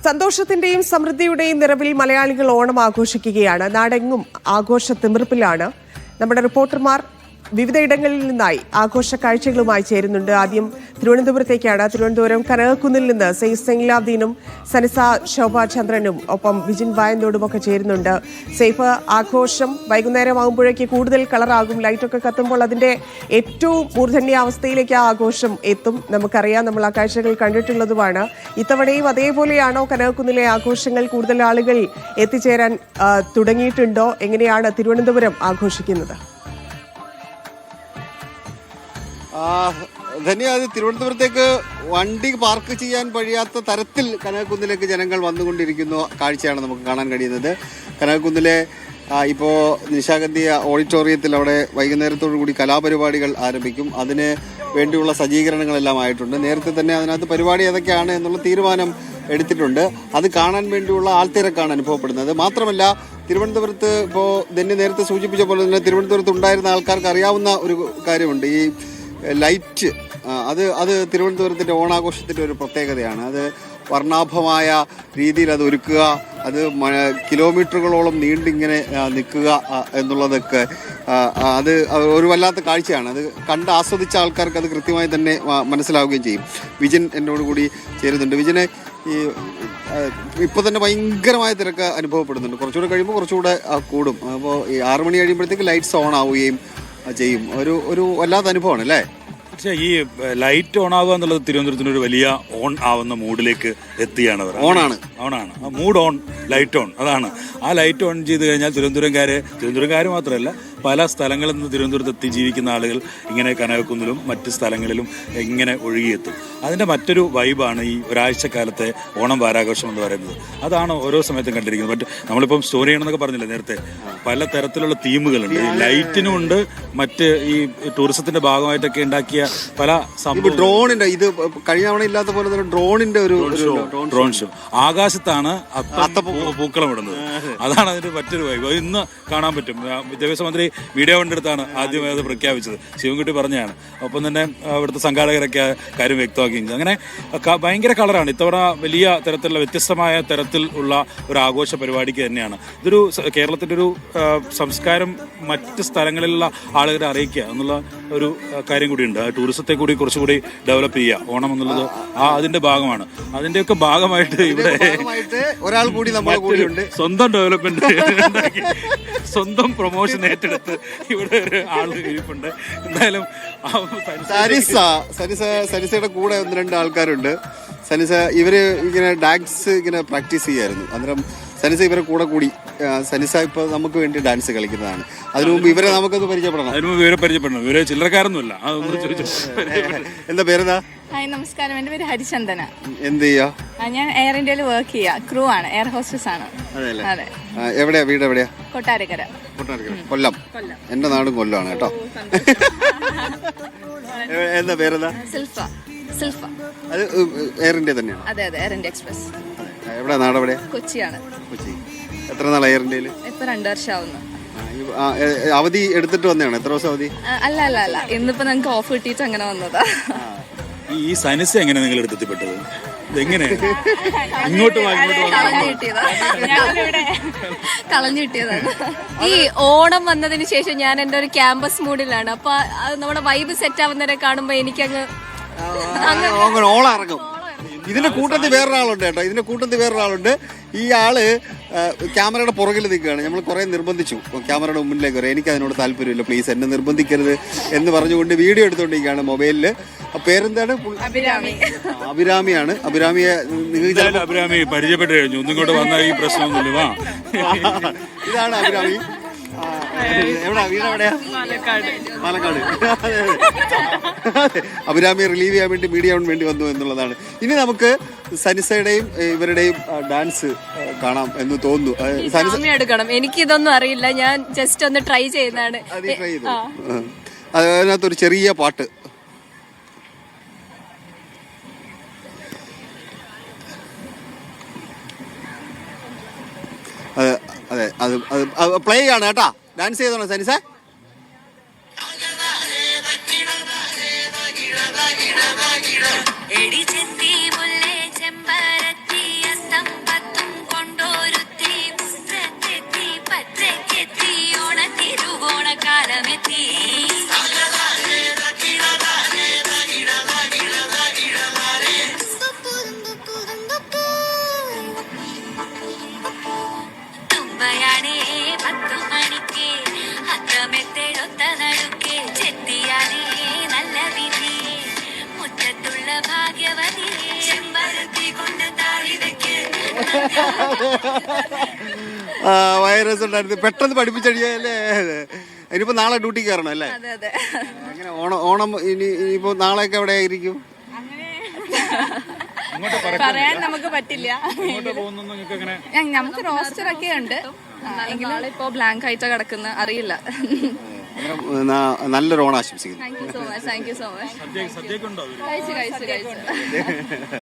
സന്തോഷത്തിന്റെയും സമൃദ്ധിയുടെയും നിറവിൽ മലയാളികൾ ഓണം ആഘോഷിക്കുകയാണ്. നാടെങ്ങും ആഘോഷ തിമിർപ്പിലാണ്. നമ്മുടെ റിപ്പോർട്ടർമാർ വിവിധയിടങ്ങളിൽ നിന്നായി ആഘോഷ കാഴ്ചകളുമായി ചേരുന്നുണ്ട്. ആദ്യം തിരുവനന്തപുരത്തേക്കാണ്. തിരുവനന്തപുരം കനകക്കുന്നിൽ നിന്ന് സെയ്ലാബ്ദീനും സനിസ ശോഭാചന്ദ്രനും ഒപ്പം വിജിൻ വായന്തോടും ഒക്കെ ചേരുന്നുണ്ട്. സെയ്ഫ്, ആഘോഷം വൈകുന്നേരമാകുമ്പോഴേക്ക് കൂടുതൽ കളറാകും. ലൈറ്റൊക്കെ കത്തുമ്പോൾ അതിന്റെ ഏറ്റവും മൂർധന്യാവസ്ഥയിലേക്ക് ആ ആഘോഷം എത്തും. നമുക്കറിയാം, നമ്മൾ ആ കാഴ്ചകൾ കണ്ടിട്ടുള്ളതുമാണ്. ഇത്തവണയും അതേപോലെയാണോ കനകക്കുന്നിലെ ആഘോഷങ്ങൾ? കൂടുതൽ ആളുകൾ എത്തിച്ചേരാൻ തുടങ്ങിയിട്ടുണ്ടോ? എങ്ങനെയാണ് തിരുവനന്തപുരം ആഘോഷിക്കുന്നത്? ധന്യവാദം. തിരുവനന്തപുരത്തേക്ക് വണ്ടി പാർക്ക് ചെയ്യാൻ കഴിയാത്ത തരത്തിൽ കനകക്കുന്നിലേക്ക് ജനങ്ങൾ വന്നുകൊണ്ടിരിക്കുന്ന കാഴ്ചയാണ് നമുക്ക് കാണാൻ കഴിയുന്നത്. കനകക്കുന്നിലെ ഇപ്പോൾ നിശാഗന്ധി ഓഡിറ്റോറിയത്തിൽ അവിടെ വൈകുന്നേരത്തോടു കൂടി കലാപരിപാടികൾ ആരംഭിക്കും. അതിന് വേണ്ടിയുള്ള സജ്ജീകരണങ്ങളെല്ലാം ആയിട്ടുണ്ട്. നേരത്തെ തന്നെ അതിനകത്ത് പരിപാടി ഏതൊക്കെയാണ് എന്നുള്ള തീരുമാനം എടുത്തിട്ടുണ്ട്. അത് കാണാൻ വേണ്ടിയുള്ള ആൾത്തിരക്കാണ് അനുഭവപ്പെടുന്നത്. മാത്രമല്ല, തിരുവനന്തപുരത്ത് ഇപ്പോൾ ധന്യ നേരത്തെ സൂചിപ്പിച്ച പോലെ തന്നെ തിരുവനന്തപുരത്ത് ഉണ്ടായിരുന്ന ആൾക്കാർക്ക് അറിയാവുന്ന ഒരു കാര്യമുണ്ട്. ഈ ലൈറ്റ് അത് തിരുവനന്തപുരത്തിൻ്റെ ഓണാഘോഷത്തിൻ്റെ ഒരു പ്രത്യേകതയാണ്. അത് വർണ്ണാഭമായ രീതിയിൽ അത് ഒരുക്കുക, അത് കിലോമീറ്ററുകളോളം നീണ്ടിങ്ങനെ നിൽക്കുക എന്നുള്ളതൊക്കെ അത് ഒരു വല്ലാത്ത കാഴ്ചയാണ്. അത് കണ്ട് ആസ്വദിച്ച ആൾക്കാർക്ക് അത് കൃത്യമായി തന്നെ മനസ്സിലാവുകയും ചെയ്യും. വിജിൻ എന്നോട് കൂടി ചേരുന്നുണ്ട്. വിജിനെ, ഈ ഇപ്പോൾ തന്നെ ഭയങ്കരമായ തിരക്ക് അനുഭവപ്പെടുന്നുണ്ട്. കുറച്ചുകൂടെ കഴിയുമ്പോൾ കുറച്ചുകൂടെ കൂടും. അപ്പോൾ ഈ 6 മണി കഴിയുമ്പോഴത്തേക്ക് ലൈറ്റ്സ് ഓൺ ആവുകയും ചെയ്യും. ഒരു വല്ലാത്ത അനുഭവമാണ് അല്ലേ? പക്ഷേ ഈ ലൈറ്റ് ഓൺ ആവുക എന്നുള്ളത് തിരുവനന്തപുരത്തിന് ഒരു വലിയ ഓൺ ആവുന്ന മൂഡിലേക്ക് എത്തിയാണ്. ഓണാണ് മൂഡ് ഓൺ, ലൈറ്റ് ഓൺ. അതാണ്. ആ ലൈറ്റ് ഓൺ ചെയ്ത് കഴിഞ്ഞാൽ തിരുവനന്തപുരംകാർ മാത്രമല്ല, പല സ്ഥലങ്ങളിൽ നിന്ന് തിരുവനന്തപുരത്ത് എത്തി ജീവിക്കുന്ന ആളുകൾ ഇങ്ങനെ കനകക്കുന്നിലും മറ്റ് സ്ഥലങ്ങളിലും ഇങ്ങനെ ഒഴുകിയെത്തും. അതിൻ്റെ മറ്റൊരു വൈബാണ് ഈ ഒരാഴ്ചക്കാലത്തെ ഓണം വാരാഘോഷം എന്ന് പറയുന്നത്. അതാണ് ഓരോ സമയത്തും കണ്ടിരിക്കുന്നത്. മറ്റ് നമ്മളിപ്പം സ്റ്റോറി ചെയ്യണമെന്നൊക്കെ പറഞ്ഞില്ലേ നേരത്തെ, പല തരത്തിലുള്ള തീമുകളുണ്ട്. ഈ ലൈറ്റിനുമുണ്ട്, മറ്റ് ഈ ടൂറിസത്തിന്റെ ഭാഗമായിട്ടൊക്കെ ഉണ്ടാക്കിയ പല ഡ്രോണിന്റെ, ഇത് കഴിഞ്ഞ തവണ ഇല്ലാത്ത പോലെ തന്നെ ഡ്രോണിന്റെ ഒരു ഡ്രോൺ ഷോ. ആകാശത്താണ് പൂക്കളം ഇടുന്നത്. അതാണ് അതിന്റെ മറ്റൊരു വൈബ്. ഇന്ന് കാണാൻ പറ്റും. വിദ്യാഭ്യാസ മന്ത്രി വീഡിയോ കണ്ടെടുത്താണ് ആദ്യമേ അത് പ്രഖ്യാപിച്ചത്. ശിവൻകുട്ടി പറഞ്ഞതാണ്. ഒപ്പം തന്നെ അവിടുത്തെ സംഘാടകരൊക്കെ കാര്യം വ്യക്തമാക്കുകയും. അങ്ങനെ ഭയങ്കര കളറാണ്. ഇത്തവണ വലിയ തരത്തിലുള്ള വ്യത്യസ്തമായ തരത്തിൽ ഉള്ള ഒരു ആഘോഷ പരിപാടിക്ക് തന്നെയാണ്. ഇതൊരു കേരളത്തിൻ്റെ ഒരു സംസ്കാരം മറ്റ് സ്ഥലങ്ങളിലുള്ള ആളുകളെ അറിയിക്കുക എന്നുള്ള ഒരു കാര്യം കൂടിയുണ്ട്. ടൂറിസത്തെ കൂടി കുറച്ചുകൂടി ഡെവലപ്പ് ചെയ്യുക ഓണം എന്നുള്ളത് അതിന്റെ ഭാഗമാണ്. അതിന്റെയൊക്കെ ഭാഗമായിട്ട് ഇവിടെ ഒരാൾ കൂടി നമ്മുടെ കൂടെയുണ്ട്. സ്വന്തം ഡെവലപ്മെന്റ്, സ്വന്തം പ്രൊമോഷൻ ഏറ്റെടുത്ത് ഇവിടെ ഒരു ആള് ഇരിപ്പുണ്ട്. എന്തായാലും സനിസയുടെ കൂടെ 1-2 ആൾക്കാരുണ്ട്. സനിസ ഇവര് ഇങ്ങനെ ഡാൻസ് ഇങ്ങനെ പ്രാക്ടീസ് ചെയ്യായിരുന്നു. അന്നേരം സനിസ ഇവരെ കൂടി. സനിസ ഇപ്പൊ നമുക്ക് വേണ്ടി ഡാൻസ് കളിക്കുന്നതാണ്. അതിനു മുമ്പ് ഇവരെ നമുക്കൊന്ന് പരിചയപ്പെടണം. ഇവരെ ചില്ലറക്കാരൊന്നുമല്ല. എന്താ പേരെന്താ? ഹായ്, നമസ്കാരം. എൻ്റെ പേര് ഹരിചന്ദന. എന്ത് ചെയ്യാ? ഞാൻ എയർ ഇന്ത്യയിൽ വർക്ക് ചെയ്യാ. ക്രൂ ആണ്, എയർ ഹോസ്റ്റസ് ആണ്. അതെ. എവിടെയാ വീട്? എവിടെയാ? കൊട്ടാരക്കര. കൊല്ലം. എന്റെ നാടും കൊല്ലമാണ് കേട്ടോ. എന്താ പേരെന്താ? സിൽഫ. അത് എയർ ഇന്ത്യ തന്നെയാണ്? അതെ, എയർ ഇന്ത്യ എക്സ്പ്രസ്. എവിടെയാ? നാട് എവിടെയാ? കൊച്ചിയാണ്. കൊച്ചി. എത്ര നാളായി എയർ ഇന്ത്യയിൽ? ഇപ്പൊ 2 വർഷം ആവുന്നു. അവധി എടുത്തിട്ട് വന്നതാണ്? എത്ര ദിവസം അവധി? അല്ല, ഇന്നിപ്പോ ഞങ്ങൾക്ക് ഓഫ് കിട്ടിയിട്ട് അങ്ങനെ വന്നതാ. ഈ സനിസ എങ്ങനെ നിങ്ങൾ എടുത്തെത്തിപ്പെട്ടത്? ഇതെങ്ങനെ ഇങ്ങോട്ട് കളഞ്ഞു കിട്ടിയതാണ്. ഈ ഓണം വന്നതിന് ശേഷം ഞാൻ എന്റെ ഒരു ക്യാമ്പസ് മൂഡിലാണ്. അപ്പൊ നമ്മുടെ വൈബ് സെറ്റ് ആവുന്നവരെ കാണുമ്പോ എനിക്കങ്ങ് ഓളാറങ്ങും. ഇതിന്റെ കൂട്ടത്തിൽ വേറൊരാളുണ്ട്. ഈ ആള് ക്യാമറയുടെ പുറകിൽ നിൽക്കുകയാണ്. നമ്മൾ കുറെ നിർബന്ധിച്ചു ക്യാമറയുടെ മുന്നിലേക്ക് വരാം. എനിക്ക് അതിനോട് താല്പര്യമില്ല, പ്ലീസ് എന്നെ നിർബന്ധിക്കരുത് എന്ന് പറഞ്ഞുകൊണ്ട് വീഡിയോ എടുത്തുകൊണ്ടിരിക്കുകയാണ് മൊബൈലില്. പേരെന്താണ്? അഭിരാമിയാണ്. അഭിരാമി പരിചയപ്പെട്ടു കഴിഞ്ഞു. ഒന്നിങ്ങോട്ട് വന്ന ഈ പ്രശ്നമൊന്നുമില്ല. ഇതാണ് അഭിരാമി. പാലക്കാട്. അഭിരാമിയെ റിലീവ് ചെയ്യാൻ വേണ്ടി മീഡിയ വേണ്ടി വന്നു എന്നുള്ളതാണ്. ഇനി നമുക്ക് സനിസയുടെയും ഇവരുടെയും ഡാൻസ് കാണാം എന്ന് തോന്നുന്നു. എടുക്കണം. എനിക്കിതൊന്നും അറിയില്ല. ഞാൻ ജസ്റ്റ് ഒന്ന് ട്രൈ ചെയ്യുന്നതാണ്. അതിനകത്തൊരു ചെറിയ പാട്ട്. അതെ, അത് പ്ലേ ആണ് കേട്ടാ. ഡാൻസ് ചെയ്തോണോ സനിസ? എടി ചെന്തി മുല്ലേ ചെമ്പരത്തി അത്തം വൈറസ് ഉണ്ടായിരുന്നു, പെട്ടെന്ന് പഠിപ്പിച്ചടിയല്ലേ. ഇനിയിപ്പോ നാളെ ഡ്യൂട്ടി കയറണം അല്ലേ? അതെ അതെ. അങ്ങനെ ഓണം ഇനിയിപ്പോ നാളെയൊക്കെ എവിടെ ആയിരിക്കും? പറയാൻ നമുക്ക് പറ്റില്ല. നമുക്ക് റോസ്റ്റർ ഒക്കെ ഉണ്ട്, ഇപ്പൊ ബ്ലാങ്ക് ആയിട്ട് കിടക്കുന്ന അറിയില്ല. നല്ലൊരു ഓണം ആശംസിക്കുന്നു. Thank you so much. സദ്യയൊക്കെ ഉണ്ടോ? കഴിച്ചു.